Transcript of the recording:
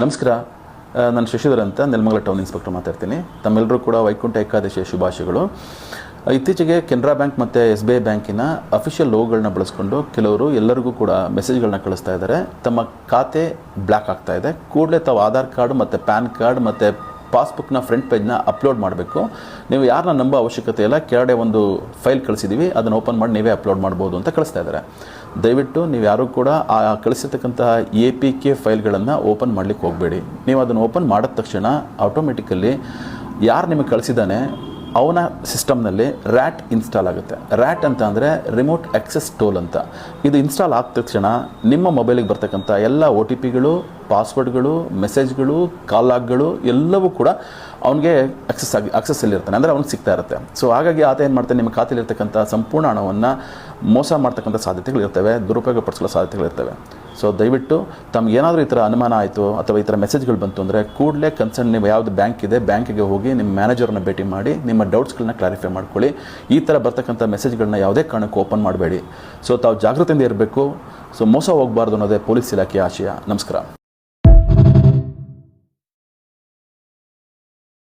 ನಮಸ್ಕಾರ. ನಾನು ಶಶಿಧರ್ ಅಂತ ನೆಲಮಂಗಲ ಟೌನ್ ಇನ್ಸ್ಪೆಕ್ಟರ್ ಮಾತಾಡ್ತೀನಿ. ತಮ್ಮೆಲ್ಲರೂ ಕೂಡ ವೈಕುಂಠ ಏಕಾದಶಿಯ ಶುಭಾಶಯಗಳು. ಇತ್ತೀಚೆಗೆ ಕೆನರಾ ಬ್ಯಾಂಕ್ ಮತ್ತು SBI ಬ್ಯಾಂಕಿನ ಅಫಿಷಿಯಲ್ ಲೋಗೋಗಳನ್ನ ಬಳಸ್ಕೊಂಡು ಕೆಲವರು ಎಲ್ಲರಿಗೂ ಕೂಡ ಮೆಸೇಜ್ಗಳನ್ನ ಕಳಿಸ್ತಾ ಇದ್ದಾರೆ. ತಮ್ಮ ಖಾತೆ ಬ್ಲ್ಯಾಕ್ ಆಗ್ತಾ ಇದೆ, ಕೂಡಲೇ ತಾವು ಆಧಾರ್ ಕಾರ್ಡ್ ಮತ್ತು ಪ್ಯಾನ್ ಕಾರ್ಡ್ ಮತ್ತು ಪಾಸ್ಬುಕ್ನ ಫ್ರಂಟ್ ಪೇಜ್ನ ಅಪ್ಲೋಡ್ ಮಾಡಬೇಕು. ನೀವು ಯಾರನ್ನ ನಂಬೋ ಅವಶ್ಯಕತೆ ಇಲ್ಲ, ಕೆಳಗಡೆ ಒಂದು ಫೈಲ್ ಕಳಿಸಿದ್ದೀವಿ, ಅದನ್ನು ಓಪನ್ ಮಾಡಿ ನೀವೇ ಅಪ್ಲೋಡ್ ಮಾಡ್ಬೋದು ಅಂತ ಕಳಿಸ್ತಾ ಇದ್ದಾರೆ. ದಯವಿಟ್ಟು ನೀವು ಯಾರೂ ಕೂಡ ಆ ಕಳಿಸಿರ್ತಕ್ಕಂತಹ APK ಫೈಲ್ಗಳನ್ನು ಓಪನ್ ಮಾಡಲಿಕ್ಕೆ ಹೋಗಬೇಡಿ. ನೀವು ಅದನ್ನು ಓಪನ್ ಮಾಡಿದ ತಕ್ಷಣ ಆಟೋಮೆಟಿಕಲಿ ಯಾರು ನಿಮಗೆ ಕಳಿಸಿದ್ದಾನೆ ಅವನ ಸಿಸ್ಟಮ್ನಲ್ಲಿ RAT ಇನ್ಸ್ಟಾಲ್ ಆಗುತ್ತೆ. RAT ಅಂತ ಅಂದರೆ ರಿಮೋಟ್ ಆಕ್ಸೆಸ್ ಟೂಲ್ ಅಂತ. ಇದು ಇನ್ಸ್ಟಾಲ್ ಆದ ತಕ್ಷಣ ನಿಮ್ಮ ಮೊಬೈಲಿಗೆ ಬರ್ತಕ್ಕಂಥ ಎಲ್ಲ OTPಗಳು, ಪಾಸ್ವರ್ಡ್ಗಳು, ಮೆಸೇಜ್ಗಳು, ಕಾಲ್ ಲಾಗ್ಗಳು ಎಲ್ಲವೂ ಕೂಡ ಅವನಿಗೆ ಅಕ್ಸೆಸ್ಸಲ್ಲಿರ್ತಾನೆ, ಅಂದರೆ ಅವ್ನಿಗೆ ಸಿಗ್ತಾ ಇರುತ್ತೆ. ಸೊ ಹಾಗಾಗಿ ಆತ ಏನು ಮಾಡ್ತಾನೆ, ನಿಮ್ಮ ಖಾತೆಯಲ್ಲಿರ್ತಕ್ಕಂಥ ಸಂಪೂರ್ಣ ಹಣವನ್ನು ಮೋಸ ಮಾಡ್ತಕ್ಕಂಥ ಸಾಧ್ಯತೆಗಳಿರ್ತವೆ, ದುರುಪಯೋಗ ಪಡಿಸೋ ಸಾಧ್ಯತೆಗಳಿರ್ತವೆ. ಸೊ ದಯವಿಟ್ಟು ತಮ್ಗೆ ಏನಾದರೂ ಈ ಥರ ಅನುಮಾನ ಆಯಿತು ಅಥವಾ ಈ ಥರ ಮೆಸೇಜ್ಗಳು ಬಂತು ಅಂದರೆ ಕೂಡಲೇ ಕನ್ಸರ್ನ್ ನೀವು ಯಾವುದು ಬ್ಯಾಂಕ್ ಇದೆ ಬ್ಯಾಂಕಿಗೆ ಹೋಗಿ ನಿಮ್ಮ ಮ್ಯಾನೇಜರ್ನ ಭೇಟಿ ಮಾಡಿ ನಿಮ್ಮ ಡೌಟ್ಸ್ಗಳನ್ನ ಕ್ಲಾರಿಫೈ ಮಾಡ್ಕೊಳ್ಳಿ. ಈ ಥರ ಬರ್ತಕ್ಕಂಥ ಮೆಸೇಜ್ಗಳನ್ನ ಯಾವುದೇ ಕಾರಣಕ್ಕೂ ಓಪನ್ ಮಾಡಬೇಡಿ. ಸೊ ತಾವು ಜಾಗೃತಿಯಿಂದ ಇರಬೇಕು. ಸೊ ಮೋಸ ಹೋಗಬಾರ್ದು ಅನ್ನೋದೇ ಪೊಲೀಸ್ ಇಲಾಖೆಯ ಆಶಯ. ನಮಸ್ಕಾರ.